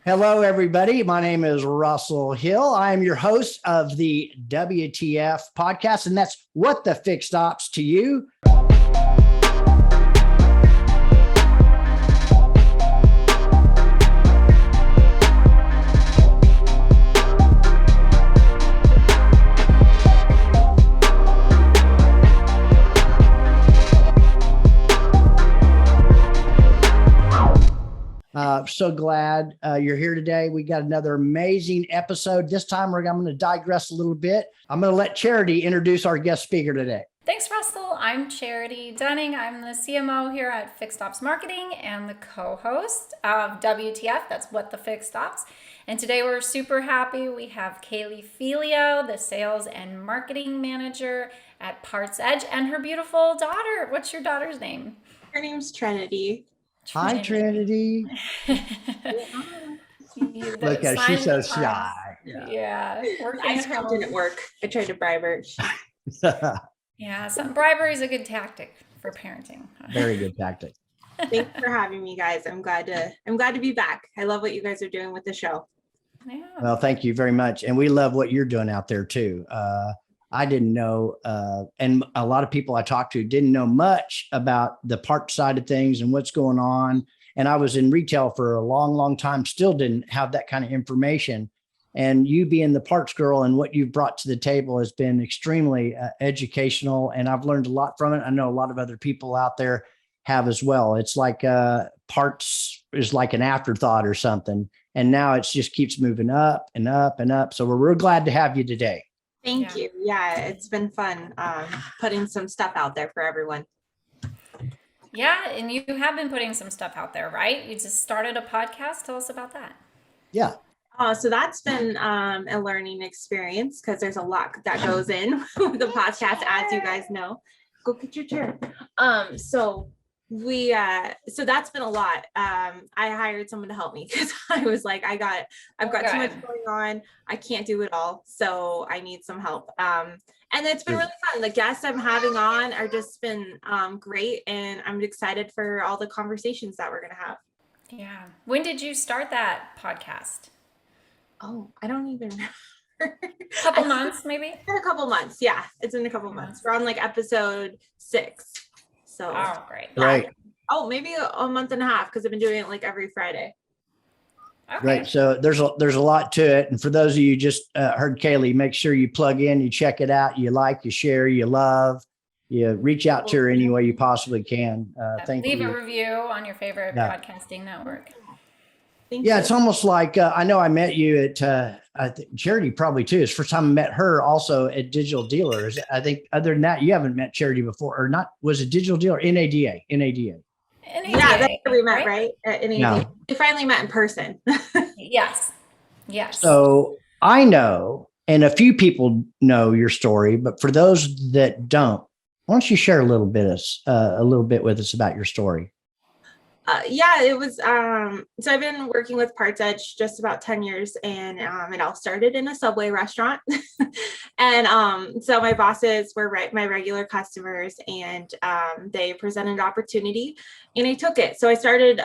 Hello, everybody. My name is Russell Hill. I am your host of the WTF podcast, and that's What the FixedOPS to You. So glad you're here today. We got another amazing episode. This time I'm going to digress a little bit. I'm going to let Charity introduce our guest speaker today. Thanks, Russell. I'm Charity Dunning. I'm the CMO here at FixedOPS Marketing and the co-host of WTF. That's What the FixedOPS. And today we're super happy. We have Kaylee Felio, the sales and marketing manager at Partsedge, and her beautiful daughter. What's your daughter's name? Her name's Trinity. Hi, Trinity. Look at her, she's so shy. Yeah. I scrubbed in at work. I tried to bribe her. Yeah, some bribery is a good tactic for parenting. Very good tactic. Thanks for having me, guys. I'm glad to be back. I love what you guys are doing with the show. Yeah. Well, thank you very much. And we love what you're doing out there too. I didn't know, and a lot of people I talked to didn't know much about the part side of things and what's going on. And I was in retail for a long, long time, still didn't have that kind of information. And you being the parts girl and what you've brought to the table has been extremely educational. And I've learned a lot from it. I know a lot of other people out there have as well. It's like parts is like an afterthought or something. And now it just keeps moving up and up and up. So we're real glad to have you today. Thank you. Yeah, it's been fun putting some stuff out there for everyone. Yeah, and you have been putting some stuff out there, right? You just started a podcast. Tell us about that. Yeah. So that's been a learning experience because there's a lot that goes in with the podcast, as you guys know. Go get your chair. So that's been a lot. I hired someone to help me because I was like, I've got too much going on. I can't do it all. So I need some help. And it's been really fun. The guests I'm having on are just been great. And I'm excited for all the conversations that we're going to have. Yeah. When did you start that podcast? Oh, I don't even remember. Couple months, maybe? In a couple months. Yeah. It's in a couple months. We're on like episode 6. So, great. Right. Oh, maybe a month and a half because I've been doing it like every Friday. Okay. Right. So there's a lot to it. And for those of you just heard Kaylee, make sure you plug in, you check it out, you like, you share, you love, you reach out to her any way you possibly can. Thank you. Leave a review on your favorite podcasting network. It's almost like I know I met you at I think Charity probably too. It's the first time I met her also at Digital Dealers. I think other than that, you haven't met Charity before or not. Was it Digital Dealer? NADA. Yeah, that's where we met, right? At NADA. No. We finally met in person. Yes. So I know, and a few people know your story, but for those that don't, why don't you share a little bit with us about your story? It was, so I've been working with Partsedge just about 10 years and it all started in a Subway restaurant. And so my bosses were my regular customers and they presented an opportunity and I took it. So I started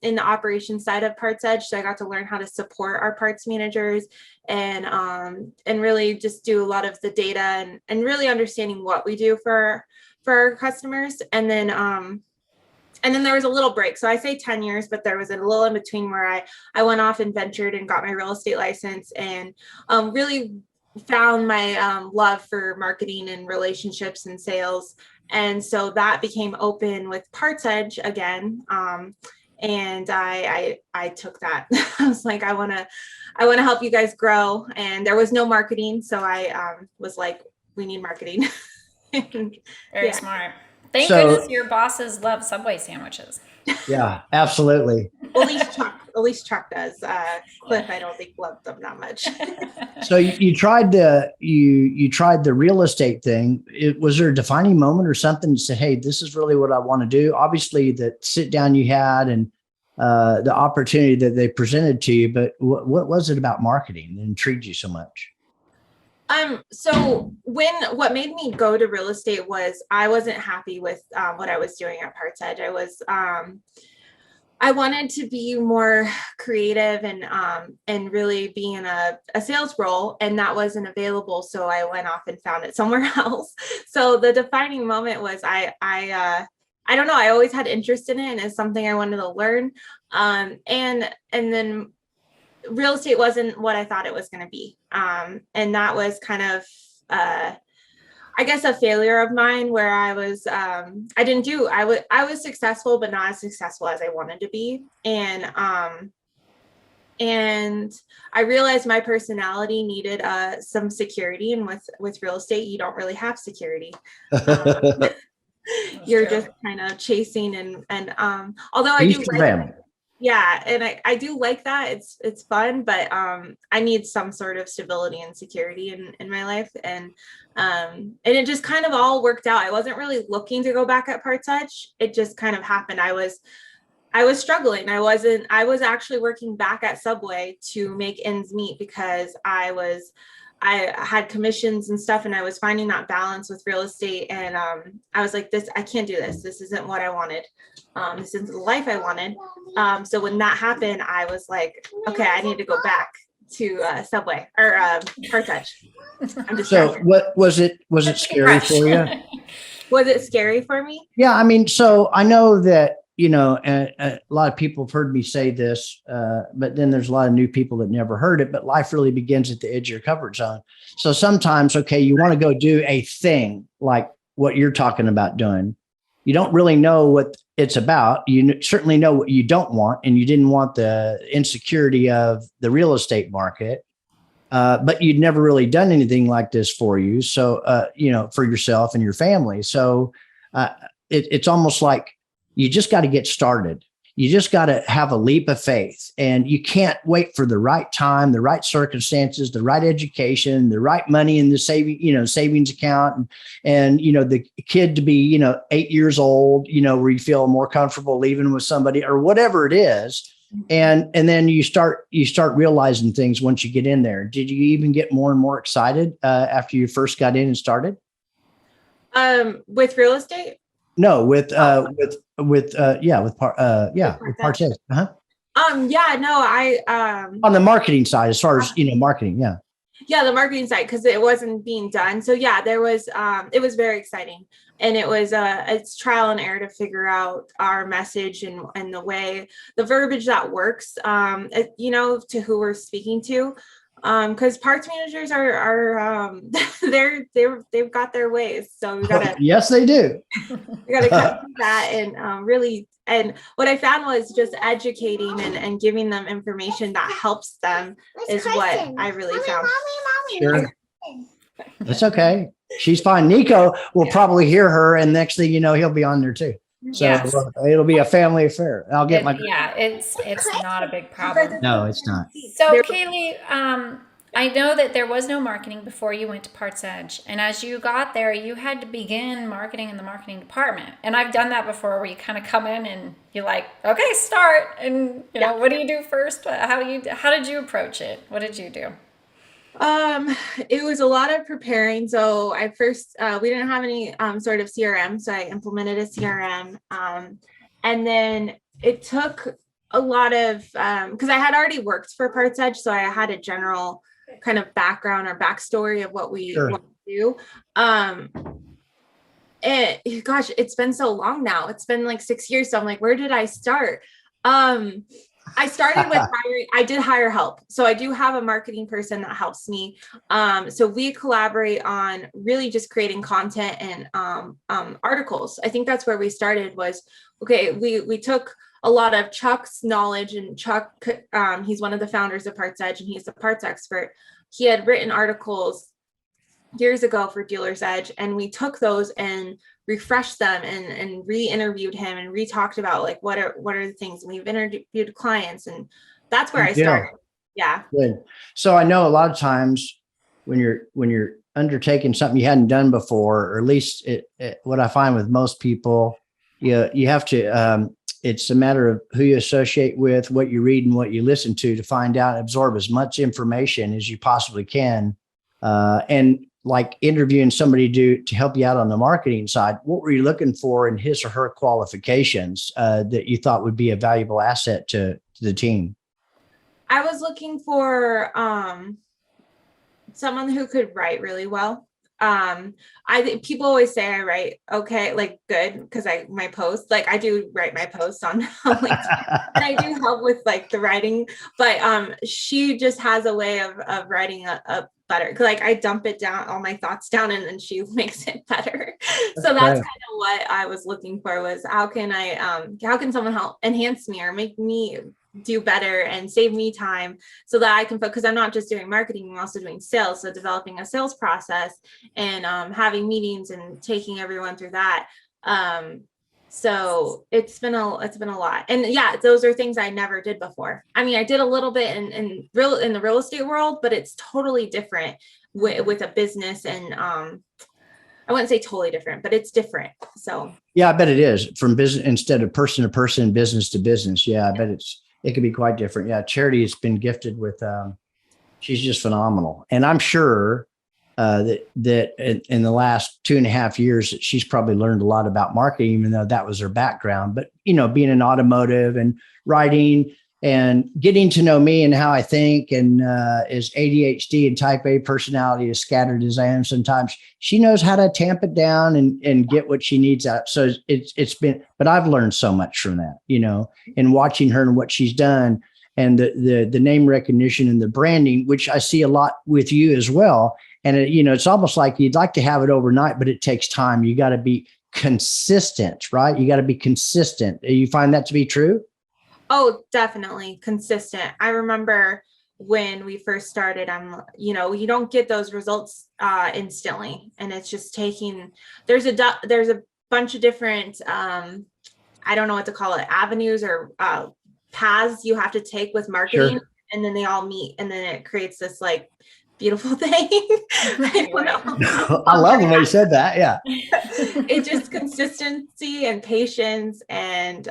in the operations side of Partsedge. So I got to learn how to support our parts managers and really just do a lot of the data and really understanding what we do for our customers. And then there was a little break. So I say 10 years, but there was a little in between where I went off and ventured and got my real estate license and really found my love for marketing and relationships and sales. And so that became open with Partsedge again. And I took that. I was like, I want to help you guys grow. And there was no marketing. So I was like, we need marketing. Very smart. Thank goodness your bosses love Subway sandwiches. Yeah, absolutely. At least Chuck does. Cliff, I don't think loved them that much. So you tried the real estate thing. Was there a defining moment or something to say, hey, this is really what I want to do? Obviously, the sit down you had and the opportunity that they presented to you, but what was it about marketing that intrigued you so much? So what made me go to real estate was I wasn't happy with what I was doing at Partsedge. I wanted to be more creative and really be in a sales role, and that wasn't available. So I went off and found it somewhere else. So the defining moment was I don't know. I always had interest in it, and it's something I wanted to learn. And then real estate wasn't what I thought it was going to be. And that was kind of I guess a failure of mine where I was, I was successful, but not as successful as I wanted to be. And I realized my personality needed some security. And with real estate, you don't really have security. You're true. just kind of chasing and although I do like, yeah, and I do like that. It's fun, but I need some sort of stability and security in my life. And it just kind of all worked out. I wasn't really looking to go back at Partsedge. It just kind of happened. I was struggling. I was actually working back at Subway to make ends meet because I had commissions and stuff, and I was finding that balance with real estate. And I was like, I can't do this. This isn't what I wanted. This isn't the life I wanted. So when that happened, I was like, okay, I need to go back to Subway or Partsedge. I'm just so what was it scary for you? Was it scary for me? Yeah, I mean, so I know that, a lot of people have heard me say this, but then there's a lot of new people that never heard it, but life really begins at the edge of your comfort zone. So sometimes, okay, you want to go do a thing like what you're talking about doing. You don't really know what it's about. You certainly know what you don't want, and you didn't want the insecurity of the real estate market, but you'd never really done anything like this for you. So, for yourself and your family. So it's almost like, you just got to get started. You just got to have a leap of faith, and you can't wait for the right time, the right circumstances, the right education, the right money in the savings account, and the kid to be, 8 years old, where you feel more comfortable leaving with somebody or whatever it is. And then you start realizing things once you get in there. Did you even get more and more excited after you first got in and started? With real estate? No, with Partsedge. Uh-huh. On the marketing side, as far as marketing, yeah. Yeah, the marketing side, because it wasn't being done. So yeah, there was it was very exciting. And it was it's trial and error to figure out our message and the verbiage that works, to who we're speaking to. Because parts managers are they've got their ways. So we gotta yes, they do. We gotta cut through that and really. And what I found was just educating and giving them information that helps them is what I really found. Sure. That's okay. She's fine. Nico will probably hear her, and next thing you know, he'll be on there too. So yes. It'll be a family affair. I'll get it's not a big problem. No, it's not. So Kaylee, I know that there was no marketing before you went to Partsedge, and as you got there, you had to begin marketing in the marketing department. And I've done that before, where you kind of come in and you're like, okay, start, and what do you do first? How did you approach it? What did you do? It was a lot of preparing. So I first, we didn't have any sort of CRM. So I implemented a CRM. And then it took a lot of, because I had already worked for Partsedge. So I had a general kind of background or backstory of what we want to do. It's been so long now. It's been like 6 years. So I'm like, where did I start? I started with hiring. I did hire help. So I do have a marketing person that helps me. So we collaborate on really just creating content and articles. I think that's where we started was, okay, we took a lot of Chuck's knowledge, and Chuck, he's one of the founders of Partsedge, and he's a parts expert. He had written articles years ago for Dealer's Edge, and we took those and refreshed them and re-interviewed him and re-talked about like what are the things. And we've interviewed clients, and that's where I started. Yeah. Good. So I know a lot of times when you're undertaking something you hadn't done before, or at least what I find with most people, you have to it's a matter of who you associate with, what you read and what you listen to find out, absorb as much information as you possibly can. And like interviewing somebody to help you out on the marketing side, what were you looking for in his or her qualifications that you thought would be a valuable asset to the team? I was looking for someone who could write really well. People always say I write okay, like good, because my posts, like I do write my posts on LinkedIn, and I do help with like the writing, but she just has a way of writing a better, like I dump it down, all my thoughts down, and then she makes it better. So that's kind of what I was looking for, was how can someone help enhance me or make me do better and save me time so that I can focus, because I'm not just doing marketing, I'm also doing sales. So developing a sales process and having meetings and taking everyone through that. So it's been a lot. And yeah, those are things I never did before. I mean, I did a little bit in the real estate world, but it's totally different with a business, and I wouldn't say totally different, but it's different. So yeah, I bet it is, from business instead of person to person, business to business. Yeah, I bet it can be quite different. Yeah, Charity has been gifted with, she's just phenomenal. And I'm sure that in the last 2.5 years, that she's probably learned a lot about marketing, even though that was her background. But, being in automotive and writing and getting to know me and how I think, and is ADHD and type A personality, as scattered as I am sometimes, she knows how to tamp it down and get what she needs out. So it's been, but I've learned so much from that, and watching her and what she's done, and the name recognition and the branding, which I see a lot with you as well. And it's almost like you'd like to have it overnight, but it takes time. You got to be consistent, right? You got to be consistent. You find that to be true? Oh, definitely consistent. I remember when we first started, you don't get those results instantly, and it's just there's a bunch of different, I don't know what to call it, avenues or paths you have to take with marketing. Sure. And then they all meet, and then it creates this like beautiful thing. I don't know. I love the way you said that. Yeah. It's just consistency and patience, and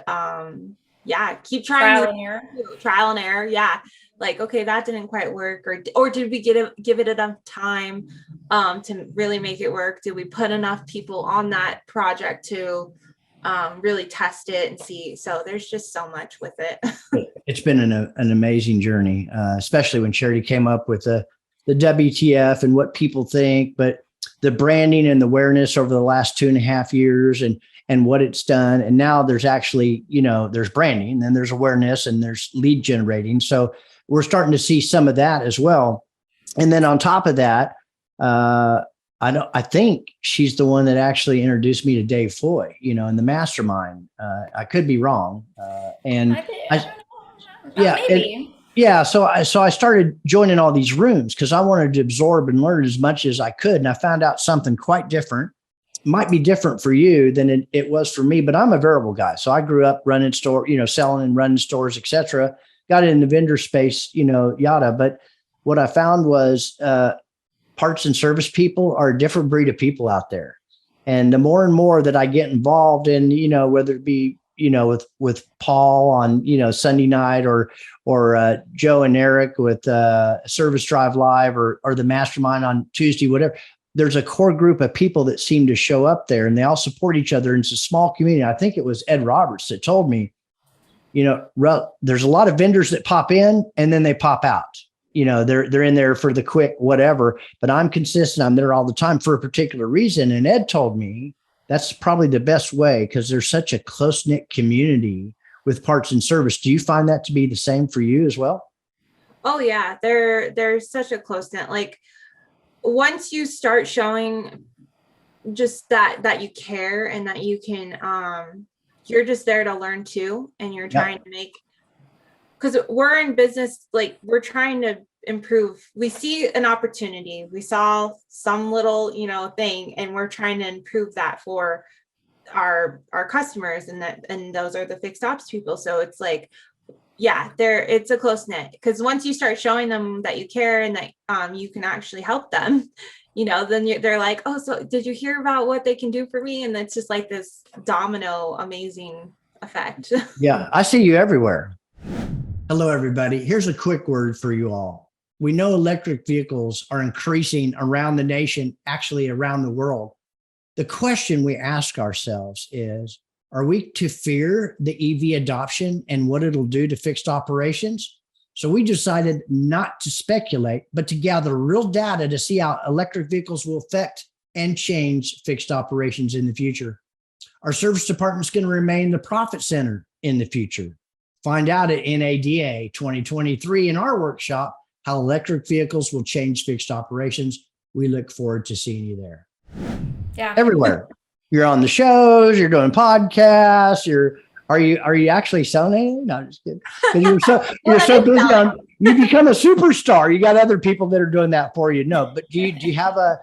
keep trying. Trial and error. Yeah. Like, okay, that didn't quite work, or did we give it enough time to really make it work? Did we put enough people on that project to really test it and see? So there's just so much with it. It's been an amazing journey, especially when Charity came up with the WTF and what people think, but the branding and the awareness over the last 2.5 years and what it's done. And now there's actually, there's branding, and there's awareness, and there's lead generating. So we're starting to see some of that as well. And then on top of that, I think she's the one that actually introduced me to Dave Floyd, in the mastermind. I could be wrong. Maybe. Yeah. So I started joining all these rooms because I wanted to absorb and learn as much as I could. And I found out something quite different. Might be different for you than it was for me, but I'm a variable guy. So I grew up running selling and running stores, etc. Got in the vendor space, yada. But what I found was parts and service people are a different breed of people out there. And the more and more that I get involved in, whether it be, with Paul on, Sunday night, or Joe and Eric with Service Drive Live, or the mastermind on Tuesday, whatever, there's a core group of people that seem to show up there, and they all support each other. And it's a small community. I think it was Ed Roberts that told me, there's a lot of vendors that pop in and then they pop out. They're in there for the quick whatever, but I'm consistent. I'm there all the time for a particular reason. And Ed told me that's probably the best way, because there's such a close-knit community with parts and service. Do you find that to be the same for you as well? Oh yeah, there's such a close-knit, like once you start showing just that you care, and that you can, you're just there to learn too. And you're trying to make, because we're in business, like we're trying to improve. We see an opportunity, we saw some little thing, and we're trying to improve that for our customers, and those are the FixedOPS people. So it's like, it's a close knit, because once you start showing them that you care and that you can actually help them, then they're like, oh, so did you hear about what they can do for me? And it's just like this domino amazing effect. Yeah, I see you everywhere. Hello, everybody. Here's a quick word for you all. We know electric vehicles are increasing around the nation, actually around the world. The question we ask ourselves is, are we to fear the EV adoption and what it'll do to fixed operations? So we decided not to speculate, but to gather real data to see how electric vehicles will affect and change fixed operations in the future. Our service department is going to remain the profit center in the future. Find out at NADA 2023 in our workshop how electric vehicles will change fixed operations. We look forward to seeing you there. Yeah. Everywhere. You're on the shows, you're doing podcasts, are you actually selling anything? No, I'm just kidding. 'Cause you're so busy you become a superstar. You got other people that are doing that for you. No, but do you have a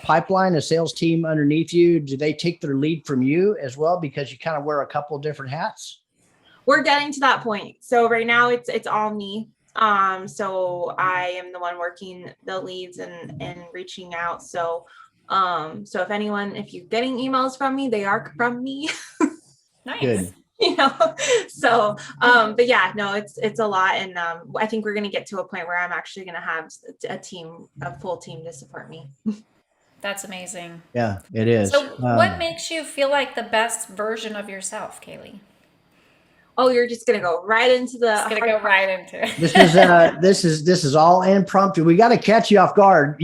pipeline, a sales team underneath you? Do they take their lead from you as well? Because you kind of wear a couple of different hats. We're getting to that point. So right now it's all me. So I am the one working the leads and reaching out. So if you're getting emails from me, they are from me. Nice. Good. So, but yeah, no, it's a lot. And, I think we're going to get to a point where I'm actually going to have a full team to support me. That's amazing. Yeah, it is. So what makes you feel like the best version of yourself, Kaylee? Oh, you're just going to go right into the, Just gonna go right into it. This is all impromptu. We got to catch you off guard.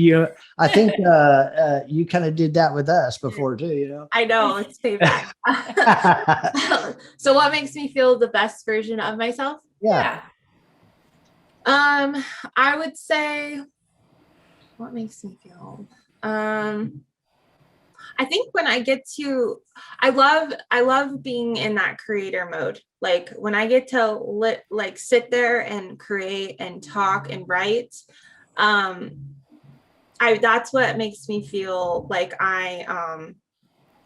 I think you kind of did that with us before too. I know, it's payback. So what makes me feel the best version of myself? Yeah. I would say, what makes me feel, I think when I get to, I love being in that creator mode. Like when I get to sit there and create and talk and write, that's what makes me feel like I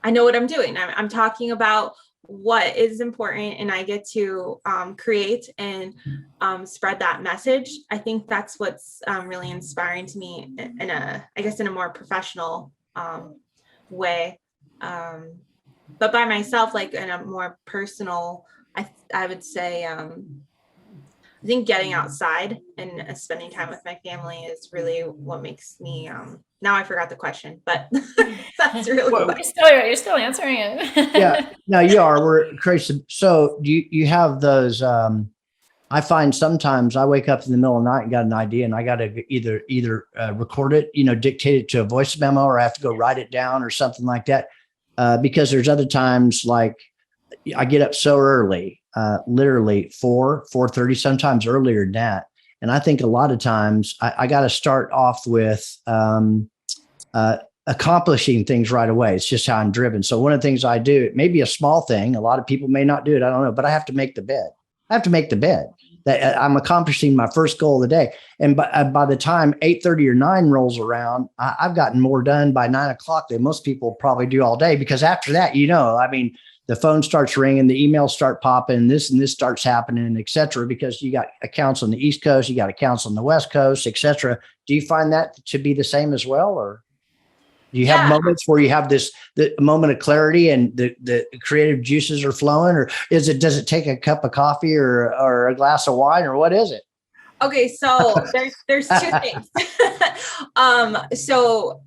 know what I'm doing. I'm talking about what is important, and I get to create and spread that message. I think that's what's really inspiring to me in a more professional way. But by myself, like in a more personal, I would say, I think getting outside and spending time with my family is really what makes me, now I forgot the question, but that's really you're still answering it. Yeah, no, you are. We're crazy. So you have those, I find sometimes I wake up in the middle of the night and got an idea and I got to either record it, dictate it to a voice memo, or I have to go write it down or something like that. Because there's other times like I get up so early, literally 4:30, sometimes earlier than that. And I think a lot of times I got to start off with accomplishing things right away. It's just how I'm driven. So one of the things I do, it may be a small thing. A lot of people may not do it. I don't know, but I have to make the bed. That I'm accomplishing my first goal of the day. And by the time 8:30 or 9 rolls around, I've gotten more done by 9 o'clock than most people probably do all day. Because after that, the phone starts ringing, the emails start popping, this and this starts happening, et cetera, because you got accounts on the East Coast, you got accounts on the West Coast, et cetera. Do you find that to be the same as well? Or do you have moments where you have the moment of clarity and the creative juices are flowing, or does it take a cup of coffee or a glass of wine, or what is it? Okay, so there's two things. So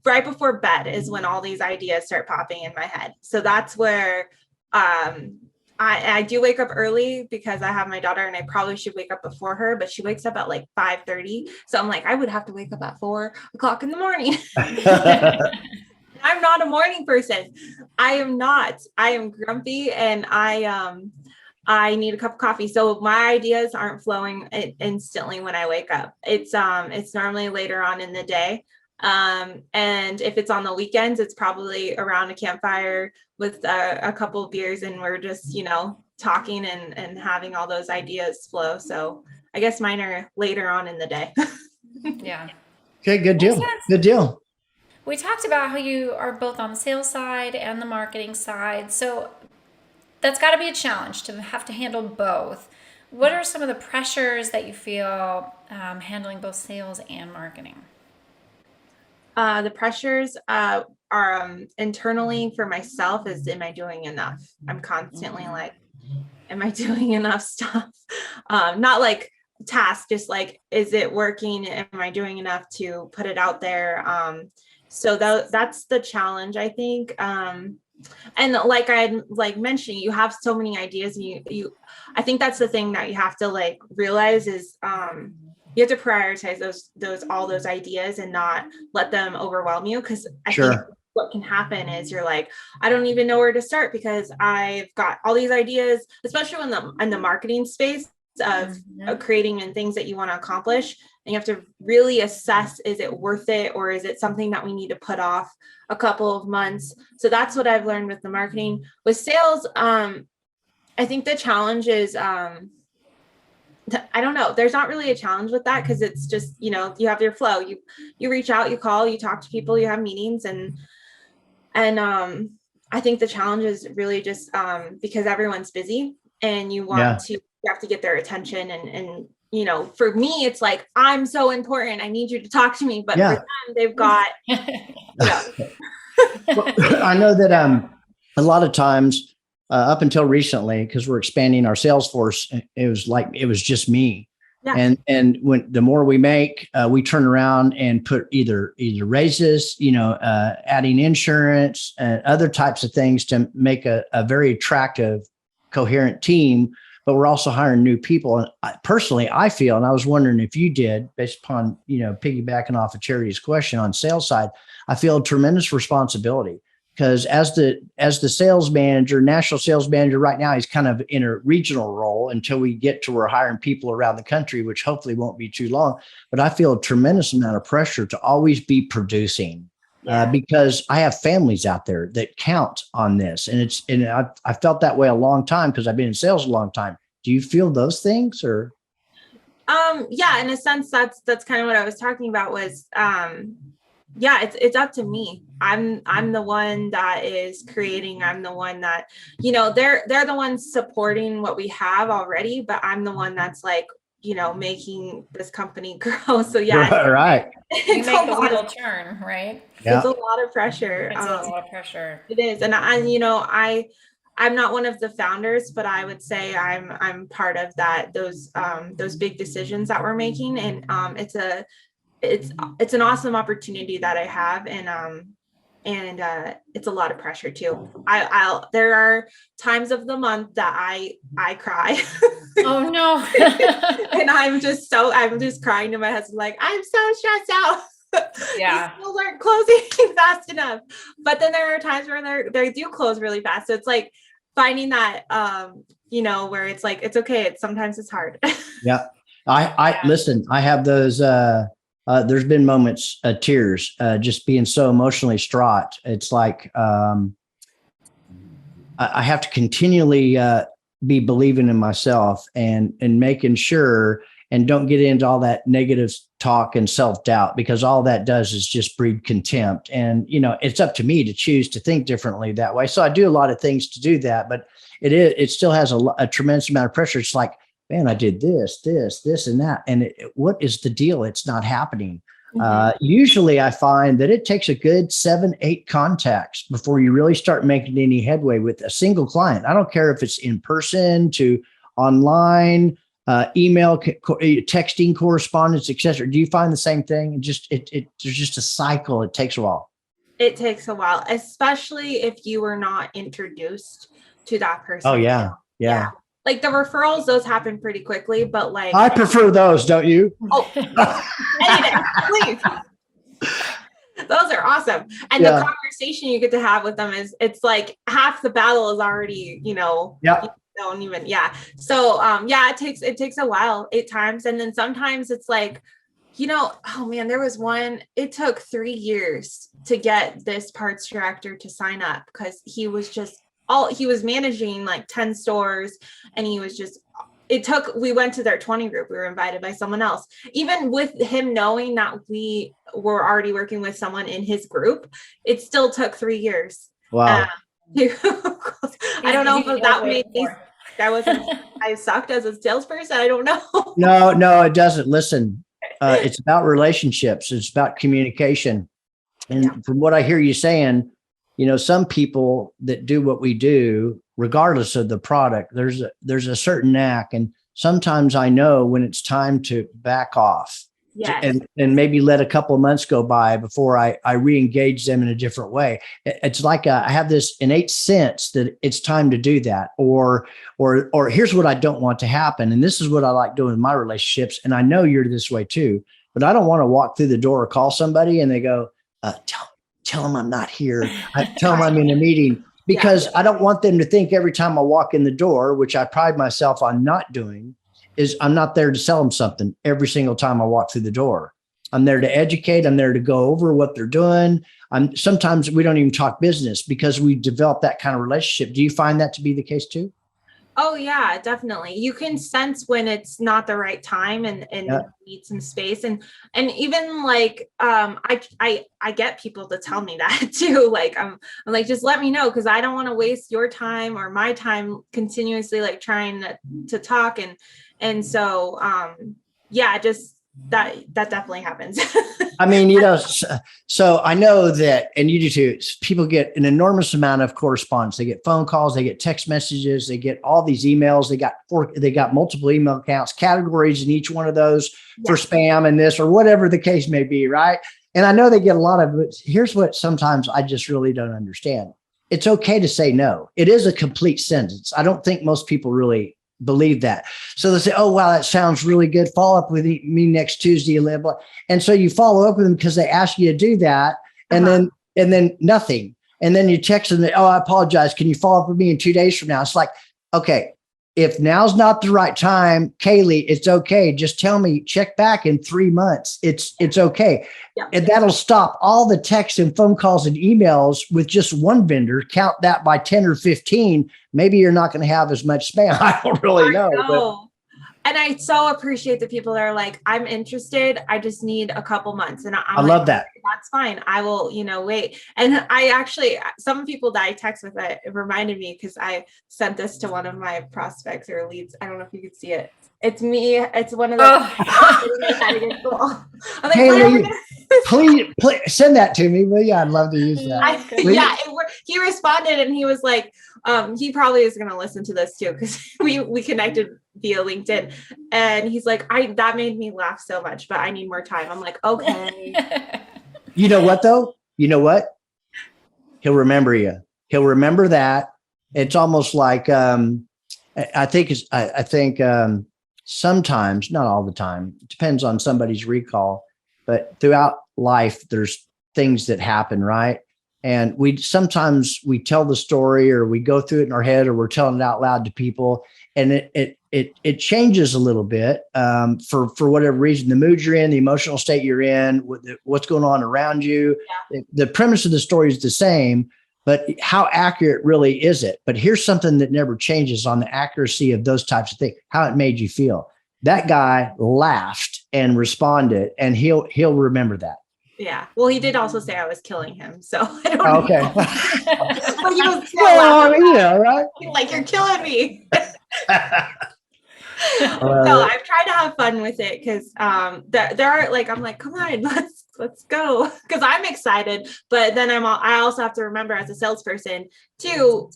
right before bed is when all these ideas start popping in my head. So that's where I do wake up early because I have my daughter and I probably should wake up before her, but she wakes up at like 5:30. So I'm like, I would have to wake up at 4 o'clock in the morning. I'm not a morning person. I am not. I am grumpy and I need a cup of coffee. So my ideas aren't flowing instantly when I wake up. It's normally later on in the day. And if it's on the weekends, it's probably around a campfire with a couple of beers and we're just, talking and having all those ideas flow. So I guess mine are later on in the day. Yeah. Okay. Good deal. Good deal. We talked about how you are both on the sales side and the marketing side. So that's got to be a challenge to have to handle both. What are some of the pressures that you feel handling both sales and marketing? The pressures are internally for myself is, am I doing enough? I'm constantly like, am I doing enough stuff? Not like task, just like, is it working? Am I doing enough to put it out there? So that's the challenge, I think. And like I like mentioning, you have so many ideas, and you I think that's the thing that you have to like realize is you have to prioritize all those ideas and not let them overwhelm you. Because I think what can happen is you're like, I don't even know where to start because I've got all these ideas, especially in the marketing space of creating and things that you want to accomplish. And you have to really assess, is it worth it, or is it something that we need to put off a couple of months? So that's what I've learned with the marketing. With sales, I think the challenge is, I don't know, there's not really a challenge with that, because it's just, you know, you have your flow, you reach out, you call, you talk to people, you have meetings, and I think the challenge is really just because everyone's busy and you have to get their attention, and you know, for me, it's like, I'm so important, I need you to talk to me. But for them, they've got, Well, I know that a lot of times up until recently, because we're expanding our sales force, it was just me. Yeah. And when the more we make, we turn around and put either raises, you know, adding insurance and other types of things to make a very attractive, coherent team. But we're also hiring new people. And personally, I feel, and I was wondering if you did, based upon, you know, piggybacking off of Charity's question on sales side, I feel a tremendous responsibility, because as the sales manager, national sales manager right now, he's kind of in a regional role until we get to where we're hiring people around the country, which hopefully won't be too long. But I feel a tremendous amount of pressure to always be producing. Because I have families out there that count on this, and I felt that way a long time because I've been in sales a long time. Do you feel those things, or? Yeah, in a sense, that's kind of what I was talking about. Was it's up to me. I'm the one that is creating. I'm the one that, you know, they're the ones supporting what we have already, but I'm the one that's like, you know, making this company grow. So right. You make the wheel turn, right? It's a lot of pressure. It's a lot of pressure. It is. And you know, I'm not one of the founders, but I would say I'm part of that, those big decisions that we're making. And it's an awesome opportunity that I have. And it's a lot of pressure too. There are times of the month that I cry. Oh no. And I'm just crying to my husband, like, I'm so stressed out. Yeah. These deals aren't closing fast enough. But then there are times where they do close really fast. So it's like finding that, you know, where it's like, it's okay. Sometimes it's hard. Yeah. I listen, I have those, there's been moments of tears, just being so emotionally distraught. It's like, I have to continually, be believing in myself and making sure, and don't get into all that negative talk and self-doubt, because all that does is just breed contempt. And, you know, it's up to me to choose to think differently that way. So I do a lot of things to do that, but it still has a tremendous amount of pressure. It's like, man, I did this, and that. And what is the deal? It's not happening. Usually I find that it takes a good 7-8 contacts before you really start making any headway with a single client. I don't care if it's in person to online, email, texting, correspondence, etc. Do you find the same thing? There's just a cycle. It takes a while. It takes a while, especially if you were not introduced to that person. Oh yeah. Like the referrals, those happen pretty quickly, but like, I prefer those, don't you? Oh, please. Those are awesome. And the conversation you get to have with them it's like half the battle is already, you know, you don't even, So, it takes a while, 8 times. And then sometimes it's like, you know, oh man, there was one, it took 3 years to get this parts director to sign up, because he was managing like 10 stores, and we went to their 20 group. We were invited by someone else. Even with him knowing that we were already working with someone in his group, it still took 3 years. Wow. I don't know if that made me, I sucked as a salesperson. I don't know. No, it doesn't. Listen, it's about relationships. It's about communication. And from what I hear you saying, you know, some people that do what we do, regardless of the product, there's a certain knack. And sometimes I know when it's time to back off. Yes. And maybe let a couple of months go by before I re-engage them in a different way. It's like I have this innate sense that it's time to do that, or here's what I don't want to happen. And this is what I like doing in my relationships. And I know you're this way too, but I don't want to walk through the door or call somebody and they go, tell them I'm not here. Tell them I'm in a meeting, because I don't want them to think every time I walk in the door, which I pride myself on not doing, is I'm not there to sell them something every single time I walk through the door. I'm there to educate. I'm there to go over what they're doing. Sometimes we don't even talk business because we develop that kind of relationship. Do you find that to be the case too? Oh yeah, definitely. You can sense when it's not the right time and need some space. And even like, I get people to tell me that too. Like, I'm like, just let me know. Cause I don't want to waste your time or my time continuously, like trying to talk. And so, just that definitely happens. I mean, so I know that, and you do too, people get an enormous amount of correspondence. They get phone calls, they get text messages, they get all these emails. They got multiple email accounts, categories in each one of those for spam and this or whatever the case may be. Right. And I know they get a lot of it. Here's what sometimes I just really don't understand. It's okay to say no. It is a complete sentence. I don't think most people really believe that. So they say, oh, wow, that sounds really good. Follow up with me next Tuesday. And so you follow up with them because they ask you to do that. And then nothing. And then you text them, oh, I apologize. Can you follow up with me in 2 days from now? It's like, okay, if now's not the right time, Kaylee, it's okay. Just tell me, check back in 3 months. It's okay. Yeah. And that'll stop all the texts and phone calls and emails with just one vendor. Count that by 10 or 15. Maybe you're not going to have as much spam. I don't really know. And I so appreciate the people that are like, I'm interested. I just need a couple months. And I love that. That's fine. I will, wait. And I actually, some people that I text with, it reminded me because I sent this to one of my prospects or leads. I don't know if you could see it. It's me. It's one of the. I'm like, Kaylee, please send that to me. Will you? I'd love to use that. He responded and he was like, he probably is going to listen to this too because we connected via LinkedIn, and he's like, that made me laugh so much, but I need more time. I'm like, okay. You know what though? You know what? He'll remember you. He'll remember that. It's almost like I think sometimes, not all the time, it depends on somebody's recall, but throughout life, there's things that happen, right? And sometimes we tell the story or we go through it in our head or we're telling it out loud to people, and it changes a little bit for whatever reason, the mood you're in, the emotional state you're in, what's going on around you. Yeah. The premise of the story is the same, but how accurate really is it? But here's something that never changes on the accuracy of those types of things, how it made you feel. That guy laughed and responded, and he'll remember that. Yeah. Well, he did also say I was killing him. So I don't know. Okay. But he was right? Like, you're killing me. So I've tried to have fun with it because there are like, I'm like, come on, let's go. Because I'm excited. But then I also have to remember as a salesperson too,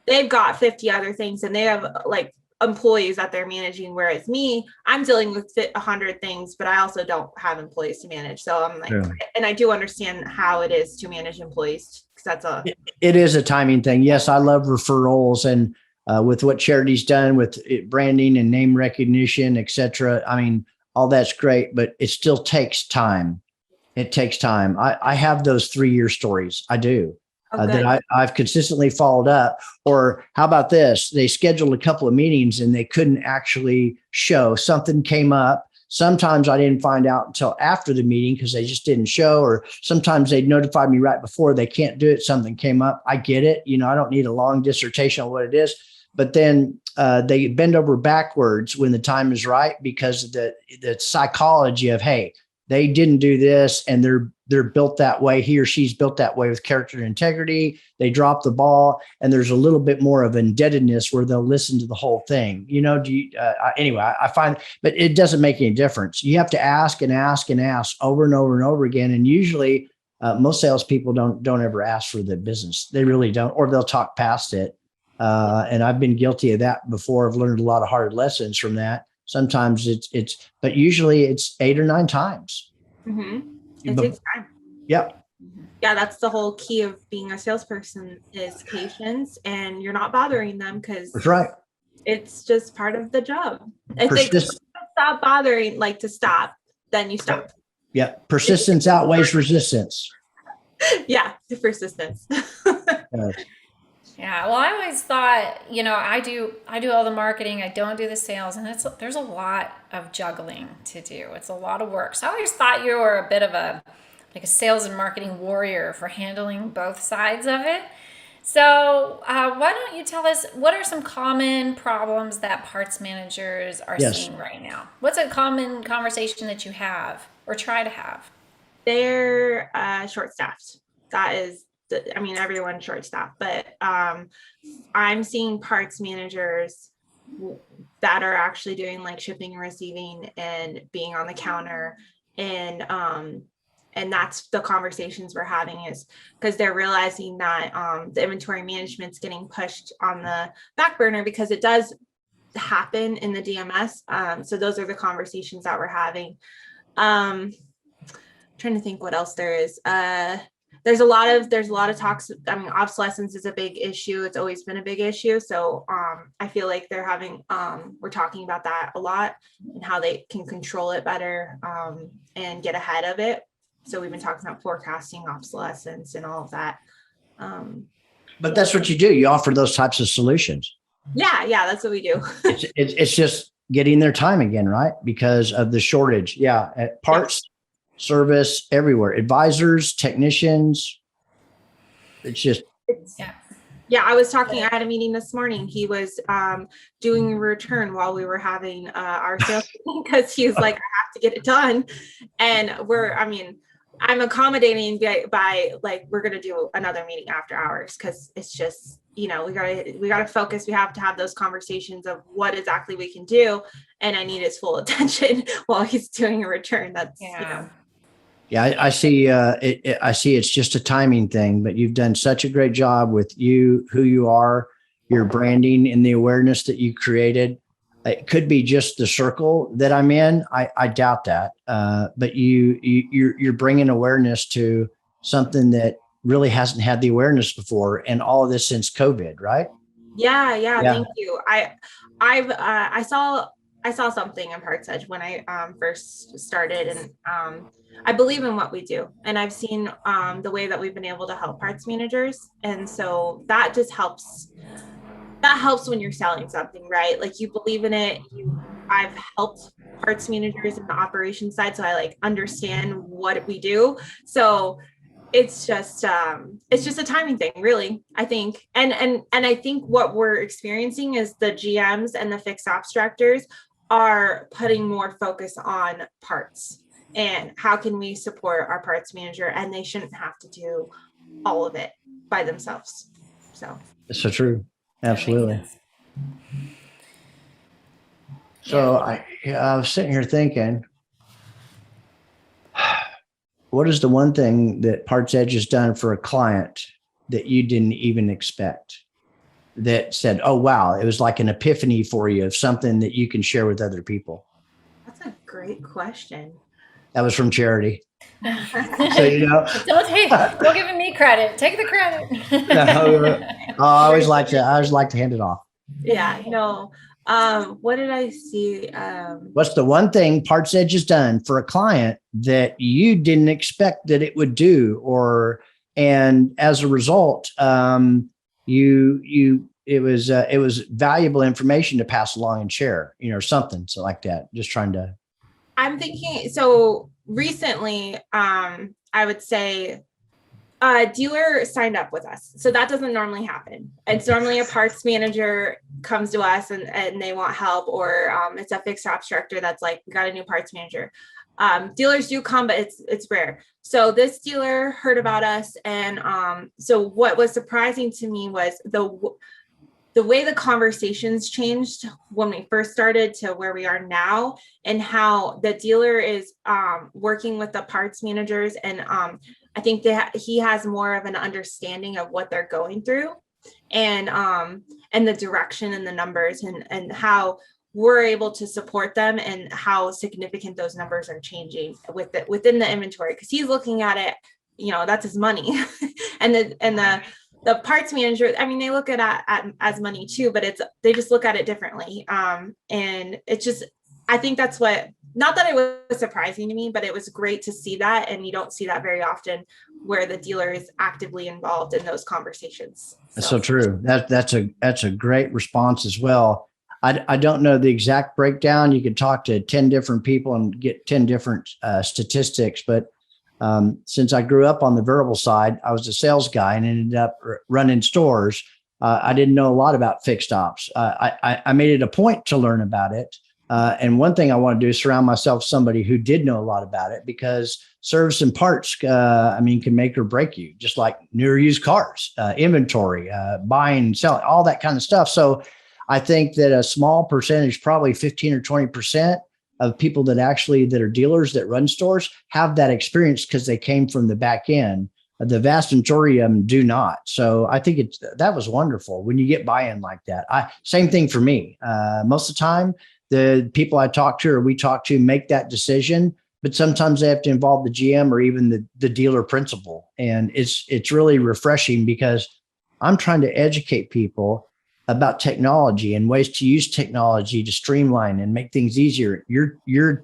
they've got 50 other things and they have like employees that they're managing, whereas me, I'm dealing with 100 things, but I also don't have employees to manage. So I'm like, and I do understand how it is to manage employees because it is a timing thing. Yes, I love referrals, and with what charity's done with branding and name recognition, et cetera. I mean, all that's great, but it still takes time. It takes time. I have those 3-year stories. I do. That I've consistently followed up. Or how about this? They scheduled a couple of meetings and they couldn't actually show. Something came up. Sometimes I didn't find out until after the meeting because they just didn't show, or sometimes they notified me right before they can't do it. Something came up. I get it. I don't need a long dissertation on what it is, but then they bend over backwards when the time is right because of the psychology of, hey, they didn't do this and they're built that way. He or she's built that way with character and integrity. They drop the ball, and there's a little bit more of indebtedness where they'll listen to the whole thing. Anyway, I find, but it doesn't make any difference. You have to ask and ask and ask over and over and over again. And usually most salespeople don't ever ask for the business. They really don't, or they'll talk past it. And I've been guilty of that before. I've learned a lot of hard lessons from that. Sometimes but usually it's 8 or 9 times. It takes time. Yep. Yeah, that's the whole key of being a salesperson is patience, and you're not bothering them because That's right. it's just part of the job. If they stop bothering, like to stop, then you stop. Yeah. Persistence outweighs resistance. Yeah, the persistence. Yeah, well, I always thought, I do all the marketing, I don't do the sales, and there's a lot of juggling to do. It's a lot of work. So I always thought you were a bit of a sales and marketing warrior for handling both sides of it. So why don't you tell us, what are some common problems that parts managers are seeing right now? What's a common conversation that you have or try to have? They're short-staffed. That is, everyone's short-staffed, but I'm seeing parts managers that are actually doing like shipping and receiving and being on the counter, and that's the conversations we're having, is because they're realizing that the inventory management's getting pushed on the back burner because it does happen in the DMS. So those are the conversations that we're having. Trying to think what else there is. There's a lot of talks. Obsolescence is a big issue. It's always been a big issue. So I feel like they're having, we're talking about that a lot and how they can control it better and get ahead of it. So we've been talking about forecasting obsolescence and all of that. But that's what you do. You offer those types of solutions. Yeah, that's what we do. it's just getting their time again, right? Because of the shortage. Yeah, at parts, service, everywhere. Advisors, technicians. It's just. Yeah, I had a meeting this morning. He was doing a return while we were having our sales meeting because he was like, I have to get it done. And I'm accommodating by like, we're going to do another meeting after hours because it's just, we got to focus. We have to have those conversations of what exactly we can do. And I need his full attention while he's doing a return. That's, Yeah, I see. I see. It's just a timing thing, but you've done such a great job with who you are, your branding, and the awareness that you created. It could be just the circle that I'm in. I doubt that, but you're bringing awareness to something that really hasn't had the awareness before, and all of this since COVID, right? Yeah. Thank you. I saw something in Partsedge when I first started, and I believe in what we do, and I've seen the way that we've been able to help parts managers, and so that just helps. That helps when you're selling something, right? Like you believe in it. I've helped parts managers in the operations side, so I like understand what we do. So it's just a timing thing, really, I think. And I think what we're experiencing is the GMs and the FixedOPS directors are putting more focus on parts and how can we support our parts manager, and they shouldn't have to do all of it by themselves. So it's so true. Absolutely. So I was sitting here thinking, what is the one thing that Partsedge has done for a client that you didn't even expect, that said, oh, wow, it was like an epiphany for you of something that you can share with other people? That's a great question. That was from Charity. So, don't give me credit. Take the credit. I always like to hand it off. Yeah, no. What did I see? What's the one thing Partsedge has done for a client that you didn't expect that it would do, and as a result, it was valuable information to pass along and share, something so like that. Just trying to. I'm thinking. So recently, I would say a dealer signed up with us. So that doesn't normally happen. It's normally a parts manager comes to us and they want help, or it's a FixedOPS director that's like, we got a new parts manager. Dealers do come, but it's rare. So this dealer heard about us. And so what was surprising to me was the way the conversations changed when we first started to where we are now, and how the dealer is working with the parts managers. And I think that he has more of an understanding of what they're going through. and the direction and the numbers and how we're able to support them and how significant those numbers are changing within the inventory. Because he's looking at it, that's his money. and the parts manager, I mean, they look at as money too, but they just look at it differently. And it's just, I think that's what, not that it was surprising to me, but it was great to see that. And you don't see that very often where the dealer is actively involved in those conversations. That's so true. That's a great response as well. I don't know the exact breakdown. You could talk to 10 different people and get 10 different statistics. But since I grew up on the variable side, I was a sales guy and ended up running stores. I didn't know a lot about fixed ops. I made it a point to learn about it. And one thing I want to do is surround myself with somebody who did know a lot about it, because service and parts, can make or break you, just like new or used cars, inventory, buying, selling, all that kind of stuff. So I think that a small percentage, probably 15 or 20% of people that are dealers that run stores, have that experience because they came from the back end. The vast majority of them do not. So I think that was wonderful when you get buy-in like that. Same thing for me. Most of the time, the people I talk to or we talk to make that decision, but sometimes they have to involve the GM or even the dealer principal. And it's really refreshing because I'm trying to educate people about technology and ways to use technology to streamline and make things easier. You're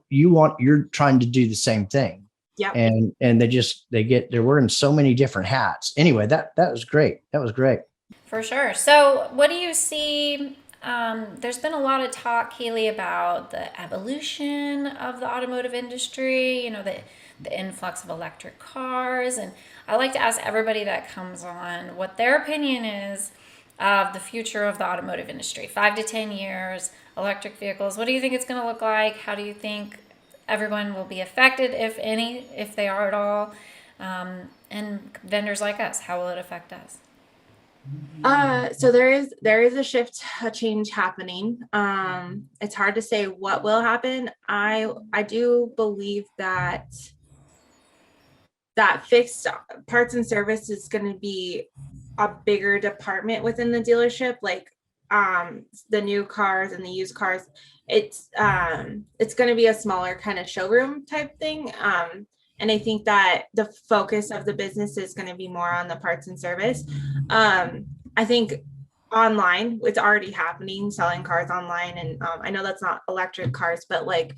trying to do the same thing. Yeah. And they're wearing so many different hats. Anyway, that was great. That was great. For sure. So what do you see? There's been a lot of talk, Kaylee, about the evolution of the automotive industry, the influx of electric cars. And I like to ask everybody that comes on what their opinion is of the future of the automotive industry. 5 to 10 years, electric vehicles. What do you think it's going to look like? How do you think everyone will be affected, if they are at all? And vendors like us, how will it affect us? So there is a change happening. It's hard to say what will happen. I do believe that fixed parts and service is going to be a bigger department within the dealership, like the new cars and the used cars. It's going to be a smaller kind of showroom type thing. And I think that the focus of the business is going to be more on the parts and service. I think online, it's already happening, selling cars online. And I know that's not electric cars, but like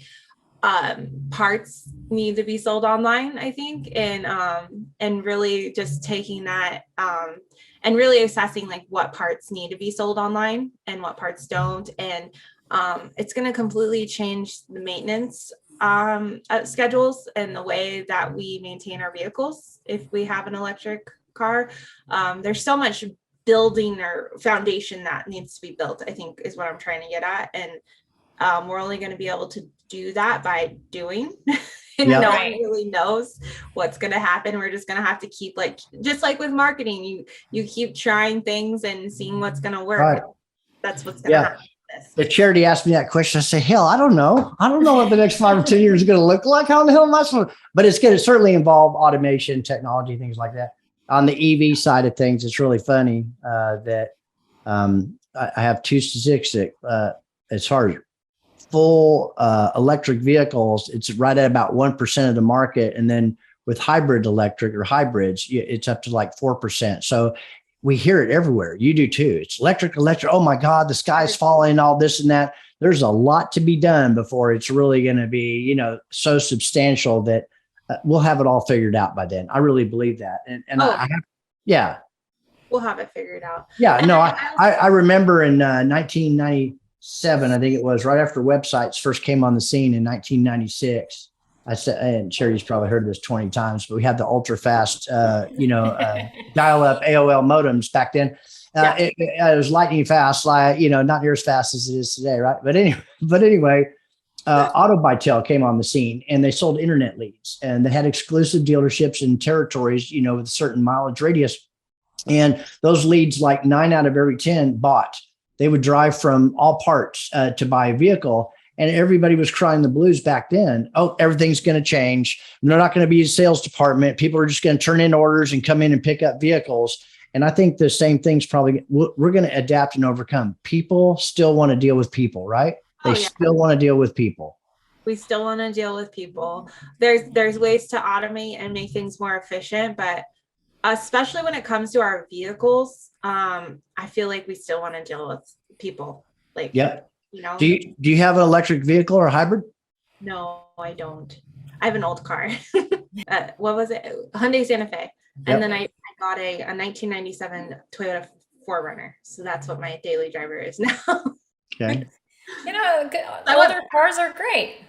parts need to be sold online, I think. And really just taking that and really assessing like what parts need to be sold online and what parts don't. And it's going to completely change the maintenance schedules and the way that we maintain our vehicles if we have an electric car. There's so much building or foundation that needs to be built, I think, is what I'm trying to get at. And we're only going to be able to do that by doing. And no one really knows what's going to happen. We're just going to have to keep, like, just like with marketing, you keep trying things and seeing what's going to work. Right. That's what's going to happen. The charity asked me that question. I say, hell, I don't know. I don't know what the next 5 or 10 years is going to look like. How the hell am I supposed to? But it's going to certainly involve automation, technology, things like that. On the EV side of things, it's really funny that I have 2 statistics as far as full electric vehicles, it's right at about 1% of the market. And then with hybrid electric or hybrids, it's up to like 4%. So we hear it everywhere. You do too. It's electric. Oh my God, the sky's falling, all this and that. There's a lot to be done before it's really going to be, so substantial that we'll have it all figured out by then. I really believe that. We'll have it figured out. Yeah, no, I remember in 1997, I think it was, right after websites first came on the scene in 1996. I said, and Sherry's probably heard this 20 times, but we had the ultra fast, dial-up AOL modems back then. It was lightning fast, not near as fast as it is today, right? But anyway, Autobytel came on the scene, and they sold internet leads, and they had exclusive dealerships in territories, with a certain mileage radius. And those leads, like 9 out of every 10 bought. They would drive from all parts to buy a vehicle. And everybody was crying the blues back then. Oh, everything's going to change. They're not going to be a sales department. People are just going to turn in orders and come in and pick up vehicles. And I think the same thing's probably, we're going to adapt and overcome. People still want to deal with people, right? They still want to deal with people. We still want to deal with people. There's ways to automate and make things more efficient, but especially when it comes to our vehicles, I feel like we still want to deal with people. Like, yep. You know, do you have an electric vehicle or a hybrid? No, I don't. I have an old car. What was it? Hyundai Santa Fe. And then I got a 1997 Toyota 4Runner. So that's what my daily driver is now. Okay. You know, older cars are great.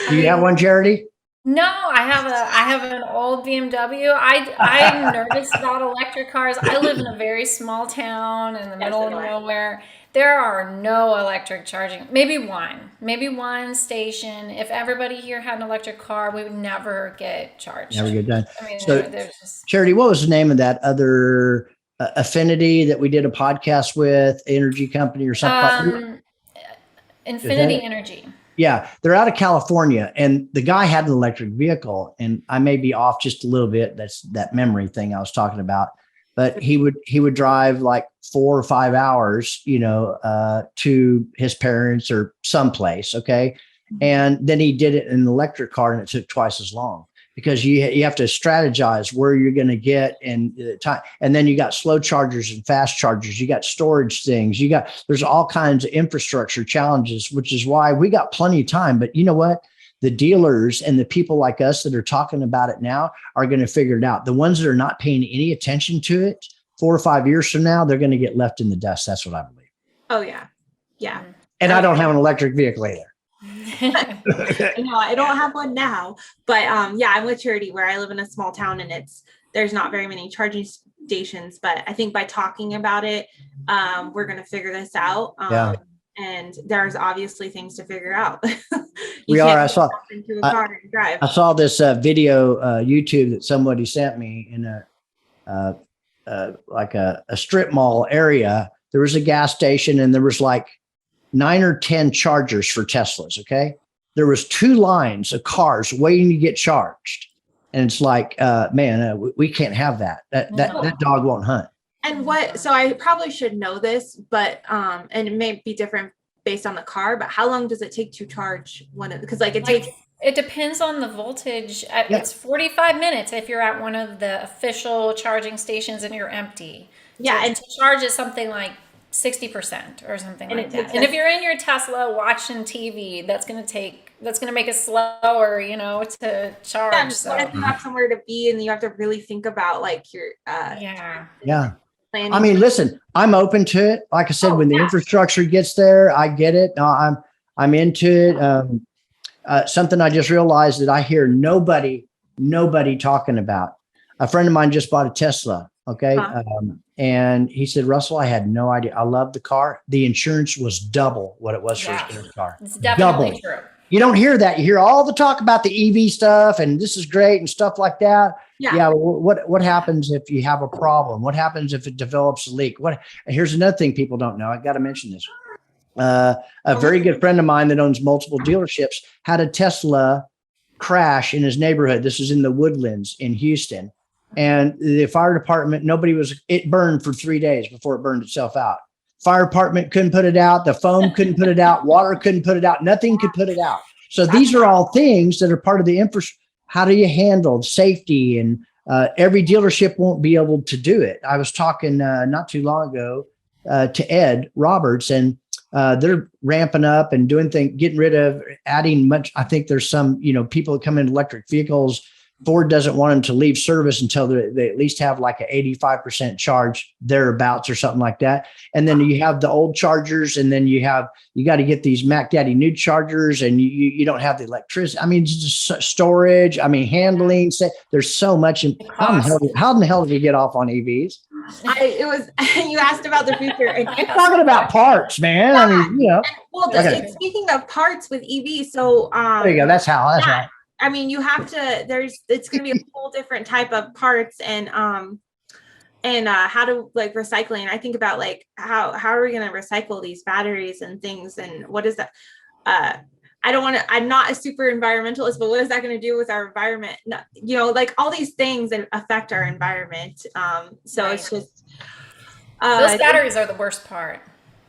Do you have one, Charity? No, I have an old BMW. I'm nervous about electric cars. I live in a very small town in the middle of nowhere. There are no electric charging. Maybe one station. If everybody here had an electric car, we would never get charged. Never get done. I mean, so, there's just... Charity, what was the name of that other Affinity that we did a podcast with, energy company or something? Like that? Infinity Energy. Yeah, they're out of California, and the guy had an electric vehicle, and I may be off just a little bit. That's that memory thing I was talking about. But he would drive like 4 or 5 hours, to his parents or someplace. Okay. And then he did it in an electric car, and it took twice as long because you have to strategize where you're going to get and time. And then you got slow chargers and fast chargers. You got storage things. There's all kinds of infrastructure challenges, which is why we got plenty of time. But you know what? The dealers and the people like us that are talking about it now are going to figure it out. The ones that are not paying any attention to it 4 or 5 years from now, they're going to get left in the dust. That's what I believe. Oh, yeah. Yeah. And I don't have an electric vehicle either. No, I don't have one now, but I'm with Charity, where I live in a small town, and there's not very many charging stations, but I think by talking about it, we're going to figure this out. And there's obviously things to figure out. I saw this video YouTube that somebody sent me in a strip mall area. There was a gas station, and there was like 9 or 10 chargers for Teslas. Okay. There was 2 lines of cars waiting to get charged. And it's like, we can't have that. That dog won't hunt. And so I probably should know this, but, and it may be different based on the car, but how long does it take to charge it depends on the voltage. It's 45 minutes if you're at one of the official charging stations and you're empty. Yeah. And to charge is something like 60% or something like that. And if you're in your Tesla watching TV, that's going to make it slower, to charge. Yeah, so if you have somewhere to be and you have to really think about like your, planning. I mean, listen, I'm open to it. Like I said, when the infrastructure gets there, I get it. I'm into it. Something I just realized that I hear nobody talking about. A friend of mine just bought a Tesla. Okay. And he said, Russell, I had no idea. I love the car. The insurance was double what it was for his car. It's definitely true. You don't hear that. You hear all the talk about the EV stuff and this is great and stuff like that. Yeah. What happens if you have a problem? What happens if it develops a leak? Here's another thing people don't know. I got to mention this. A very good friend of mine that owns multiple dealerships had a Tesla crash in his neighborhood. This is in the Woodlands in Houston. And the fire department, it burned for 3 days before it burned itself out. Fire department couldn't put it out. The foam couldn't put it out. Water couldn't put it out. Nothing could put it out. So these are all things that are part of the infrastructure. How do you handle safety? And every dealership won't be able to do it. I was talking not too long ago to Ed Roberts, and they're ramping up and doing things, adding much. I think there's some, people that come in electric vehicles. Ford doesn't want them to leave service until they at least have like an 85% charge thereabouts or something like that. And then you have the old chargers, and then you got to get these Mac Daddy new chargers, and you don't have the electricity. I mean, just storage. I mean, handling. There's so much. How in the hell did you get off on EVs? You asked about the future. And I'm talking about parts, man. Yeah. I mean, Well, speaking of parts with EVs, so there you go. That's right. I mean, you have to, it's going to be a whole different type of parts and how to like recycling. I think about like, how are we going to recycle these batteries and things? And what is that? I don't want to, I'm not a super environmentalist, but what is that going to do with our environment? No, you know, like all these things that affect our environment. So Right. it's just, Those batteries are the worst part.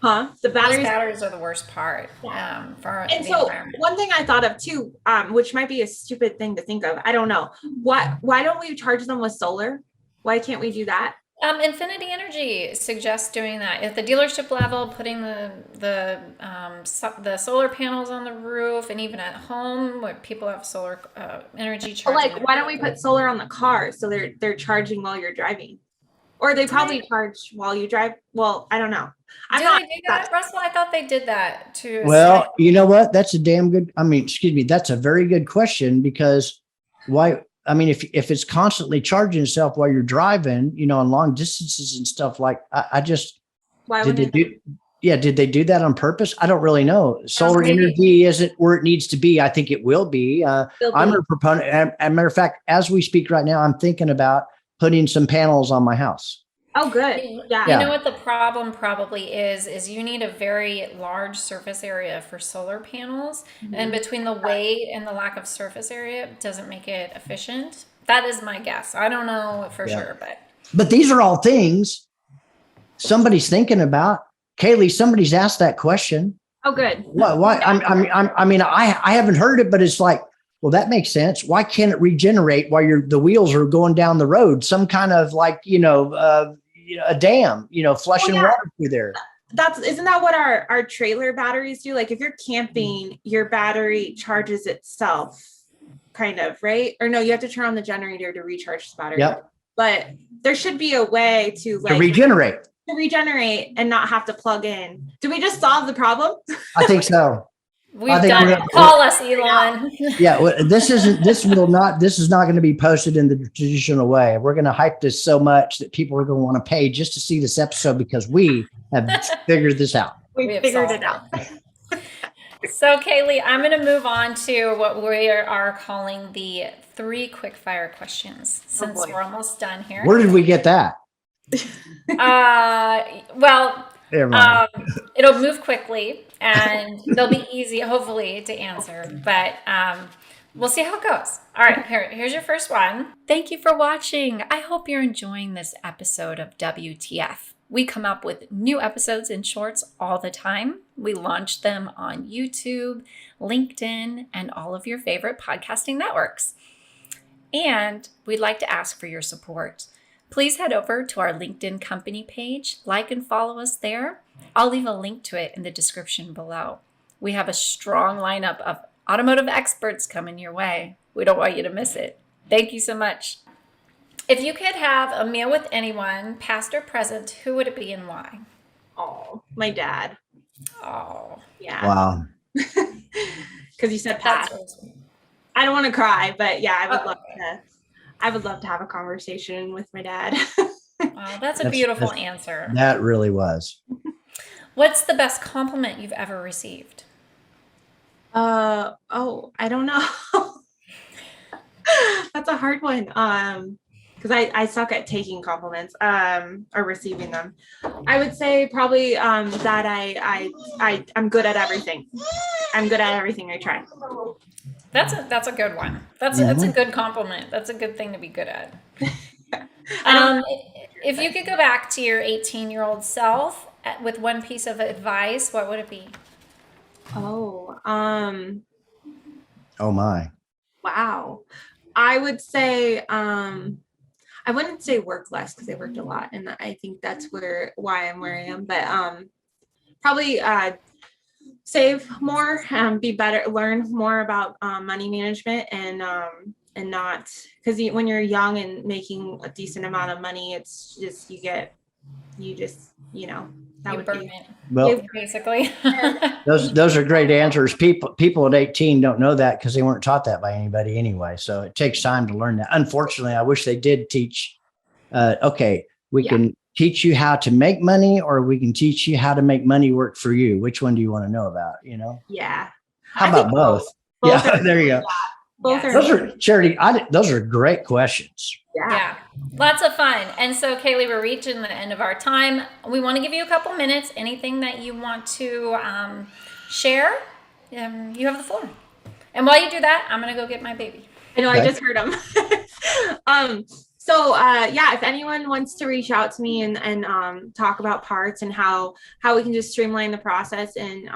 the Those batteries. batteries are the worst part for And the so environment. one thing I thought of too, which might be a stupid thing to think of, I don't know. Why don't we charge them with solar? Why can't we do that? Infinity Energy suggests doing that at the dealership level, putting the solar panels on the roof, and even at home where people have solar energy But charging. like, why don't we put solar on the car so they're charging while you're driving? Or they probably charge while you drive. Well, I don't know. Do they do that, Russell? I thought they did that too. Well, you know what? That's a damn good. I mean, excuse me. That's a very good question because why? I mean, if it's constantly charging itself while you're driving, you know, on long distances and stuff, like I just Why did they would do? Yeah, did they do that on purpose? I don't really know. Solar maybe. energy isn't where it needs to be. I think it will be. I'm a proponent. As a matter of fact, as we speak right now, I'm thinking about putting some panels on my house. Oh, good. Yeah. You know what the problem probably is you need a very large surface area for solar panels. And between the weight and the lack of surface area, it doesn't make it efficient. That is my guess. I don't know for sure, but these are all things somebody's thinking about. Kaylee, somebody's asked that question. Oh, good. Why? I mean, I haven't heard it, but it's like, well, that makes sense. Why can't it regenerate while the wheels are going down the road? Some kind of like, a dam, flushing water through there. Isn't that what our trailer batteries do? Like if you're camping, your battery charges itself kind of, right? Or no, you have to turn on the generator to recharge the battery. Yep. But there should be a way to regenerate and not have to plug in. Did we just solve the problem? I think so. We've done it. Call us, Elon. Yeah, well, this is not going to be posted in the traditional way. We're going to hype this so much that people are going to want to pay just to see this episode because we have figured this out. We figured it out. So, Kaylee, I'm going to move on to what we are calling the 3 quick fire questions since we're almost done here. Where did we get that? Well, it'll move quickly and they'll be easy, hopefully, to answer. But we'll see how it goes. All right, here's your first one. Thank you for watching. I hope you're enjoying this episode of WTF. We come up with new episodes and shorts all the time. We launch them on YouTube, LinkedIn, and all of your favorite podcasting networks. And we'd like to ask for your support. Please head over to our LinkedIn company page, like and follow us there. I'll leave a link to it in the description below. We have a strong lineup of automotive experts coming your way. We don't want you to miss it. Thank you so much. If you could have a meal with anyone, past or present, who would it be and why? Oh, my dad. Oh, yeah. Wow. Because you said past. I don't want to cry, but yeah, I would love to have a conversation with my dad. Oh, that's a beautiful answer. That really was. What's the best compliment you've ever received? I don't know. That's a hard one. Because I suck at taking compliments or receiving them. I would say probably that I'm good at everything. I'm good at everything I try. That's a good one. That's a good compliment. That's a good thing to be good at. If you could go back to your 18-year-old self with one piece of advice, what would it be? Oh my. Wow. I would say I wouldn't say work less because I worked a lot, and I think that's why I'm where I am. But probably save more, be better, learn more about money management, and not because when you're young and making a decent amount of money, it's just that would be well, basically. those are great answers. People at 18 don't know that because they weren't taught that by anybody anyway. So it takes time to learn that. Unfortunately, I wish they did teach. We can teach you how to make money, or we can teach you how to make money work for you. Which one do you want to know about? Yeah. How about both? Yeah, there you go. Both are. Those are Charity. Those are great questions. Yeah, lots of fun. And so, Kaylee, we're reaching the end of our time. We want to give you a couple minutes. Anything that you want to share you have the floor. And while you do that, I'm going to go get my baby. I know, Okay. I just heard him. Yeah, if anyone wants to reach out to me and talk about parts and how we can just streamline the process and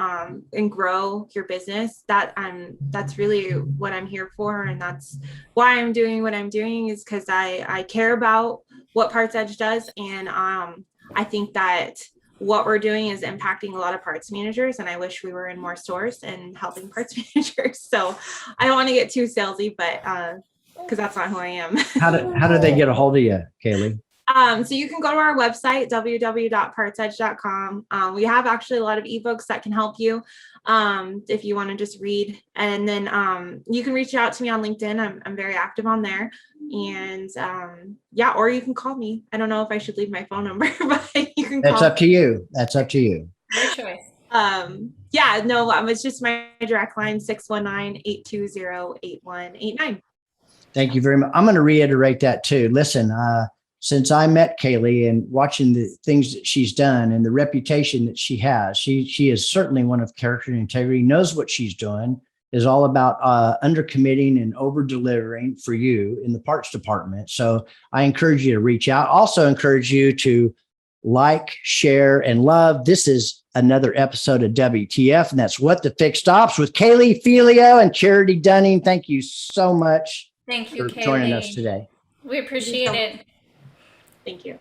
grow your business, that's really what I'm here for. And that's why I'm doing what I'm doing, is because I care about what Partsedge does. And I think that what we're doing is impacting a lot of parts managers, and I wish we were in more stores and helping parts managers. So I don't want to get too salesy, but because that's not who I am. How do they get a hold of you, Kaylee? So you can go to our website, www.partsedge.com. We have actually a lot of ebooks that can help you if you want to just read. And then you can reach out to me on LinkedIn. I'm very active on there. And or you can call me. I don't know if I should leave my phone number, but you can call. That's up to you. That's up to you. Your choice. It's just my direct line, 619-820-8189. Thank you very much. I'm going to reiterate that too. Listen, since I met Kaylee and watching the things that she's done and the reputation that she has, she is certainly one of character and integrity, knows what she's doing, is all about undercommitting and over delivering for you in the parts department. So I encourage you to reach out. Also encourage you to like, share, and love. This is another episode of WTF, and that's What the FixedOPS with Kaylee Felio and Charity Dunning. Thank you so much. Thank you, for Kaylee. joining us today. We appreciate it. Thank you.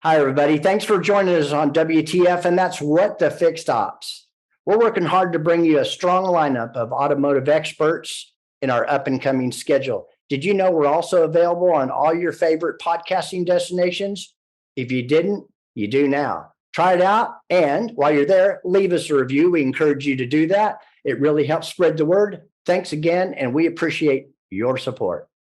Hi, everybody. Thanks for joining us on WTF, and that's What the FixedOPS. We're working hard to bring you a strong lineup of automotive experts in our up-and-coming schedule. Did you know we're also available on all your favorite podcasting destinations? If you didn't, you do now. Try it out, and while you're there, leave us a review. We encourage you to do that. It really helps spread the word. Thanks again, and we appreciate your support.